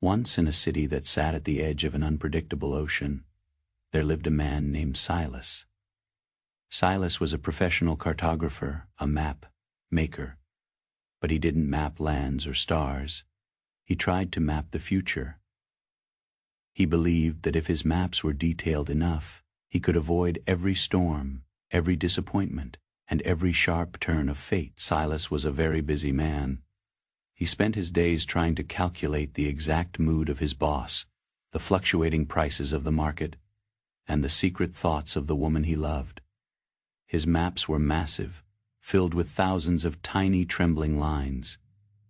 Once in a city that sat at the edge of an unpredictable ocean, there lived a man named Silas. Silas was a professional cartographer, a map maker. But he didn't map lands or stars. He tried to map the future. He believed that if his maps were detailed enough, he could avoid every storm, every disappointment, and every sharp turn of fate. Silas was a very busy man. He spent his days trying to calculate the exact mood of his boss, the fluctuating prices of the market, and the secret thoughts of the woman he loved. His maps were massive, filled with thousands of tiny trembling lines.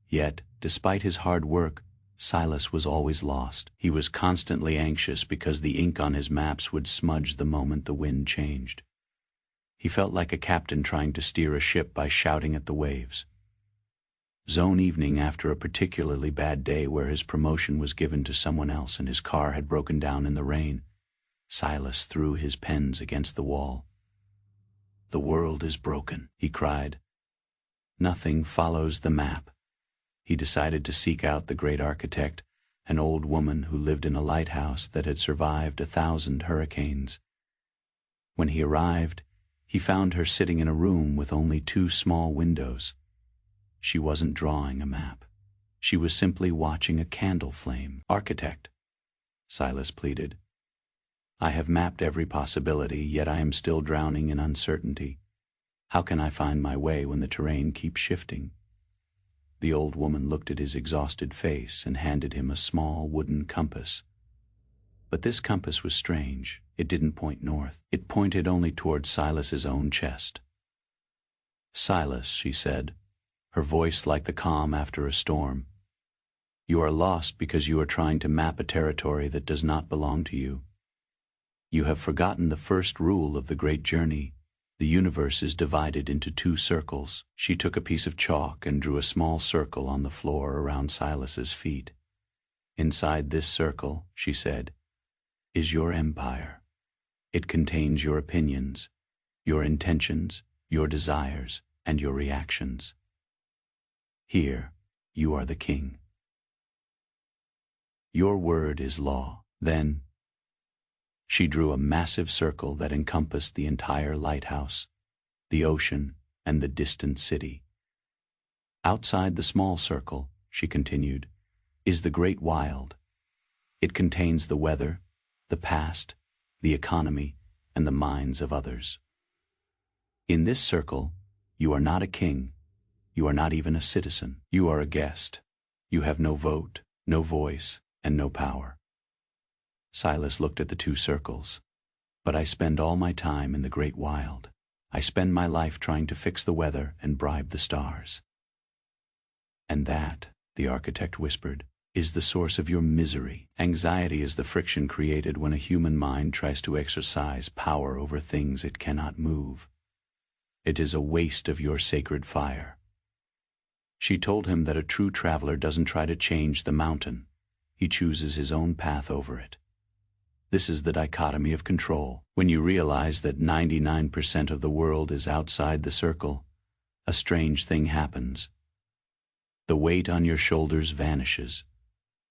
Yet, despite his hard work, Silas was always lost. He was constantly anxious because the ink on his maps would smudge the moment the wind changed. He felt like a captain trying to steer a ship by shouting at the waves. Zone evening, after a particularly bad day where his promotion was given to someone else and his car had broken down in the rain, Silas threw his pens against the wall. "The world is broken," he cried. "Nothing follows the map." He decided to seek out the great architect, an old woman who lived in a lighthouse that had survived 1,000 hurricanes. When he arrived, he found her sitting in a room with only 2 small windows. She wasn't drawing a map. She was simply watching a candle flame. "Architect," Silas pleaded, "I have mapped every possibility, yet I am still drowning in uncertainty. How can I find my way when the terrain keeps shifting?" The old woman looked at his exhausted face and handed him a small wooden compass. But this compass was strange. It didn't point north. It pointed only toward Silas's own chest. "Silas," she said, her voice like the calm after a storm, "you are lost because you are trying to map a territory that does not belong to you. You have forgotten the first rule of the great journey. The universe is divided into 2 circles." She took a piece of chalk and drew a small circle on the floor around Silas's feet. "Inside this circle," she said, "is your empire. It contains your opinions, your intentions, your desires, and your reactions. Here, you are the king. Your word is law." Then, she drew a massive circle that encompassed the entire lighthouse, the ocean, and the distant city. "Outside the small circle," she continued, "is the great wild. It contains the weather, the past, the economy, and the minds of others. In this circle, you are not a king. You are not even a citizen. You are a guest. You have no vote, no voice, and no power." Silas looked at the 2 circles. "But I spend all my time in the great wild. I spend my life trying to fix the weather and bribe the stars." "And that," the architect whispered, "is the source of your misery. Anxiety is the friction created when a human mind tries to exercise power over things it cannot move. It is a waste of your sacred fire." She told him that a true traveler doesn't try to change the mountain. He chooses his own path over it. This is the dichotomy of control. When you realize that 99% of the world is outside the circle, a strange thing happens. The weight on your shoulders vanishes.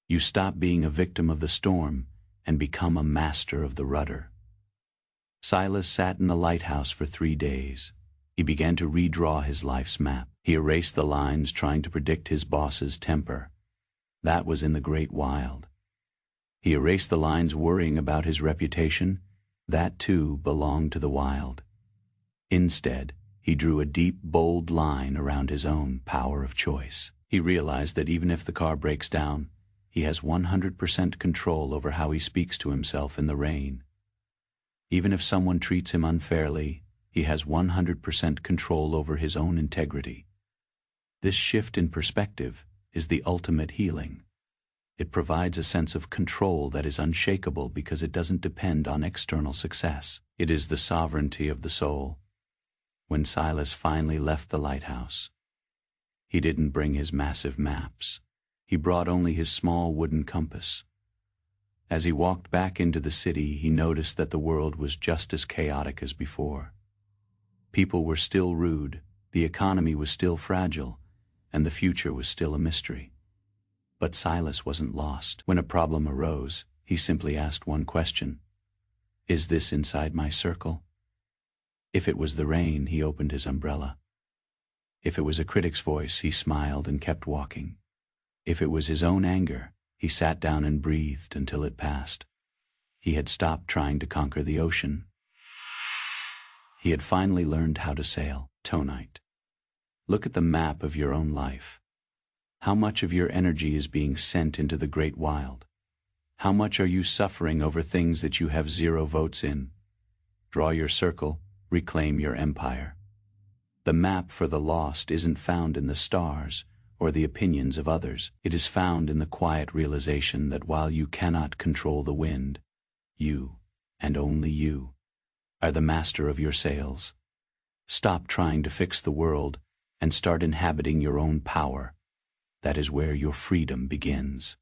You stop being a victim of the storm and become a master of the rudder. Silas sat in the lighthouse for 3 days. He began to redraw his life's map. He erased the lines trying to predict his boss's temper. That was in the great wild. He erased the lines worrying about his reputation. That too belonged to the wild. Instead, he drew a deep, bold line around his own power of choice. He realized that even if the car breaks down, he has 100% control over how he speaks to himself in the rain. Even if someone treats him unfairly, he has 100% control over his own integrity. This shift in perspective is the ultimate healing. It provides a sense of control that is unshakable because it doesn't depend on external success. It is the sovereignty of the soul. When Silas finally left the lighthouse, he didn't bring his massive maps. He brought only his small wooden compass. As he walked back into the city, he noticed that the world was just as chaotic as before. People were still rude, the economy was still fragile, and the future was still a mystery. But Silas wasn't lost. When a problem arose, he simply asked one question. Is this inside my circle? If it was the rain, he opened his umbrella. If it was a critic's voice, he smiled and kept walking. If it was his own anger, he sat down and breathed until it passed. He had stopped trying to conquer the ocean. He had finally learned how to sail. Tonite. Look at the map of your own life. How much of your energy is being sent into the great wild? How much are you suffering over things that you have zero votes in? Draw your circle, reclaim your empire. The map for the lost isn't found in the stars or the opinions of others. It is found in the quiet realization that while you cannot control the wind, you, and only you, are the master of your sails. Stop trying to fix the world and start inhabiting your own power. That is where your freedom begins.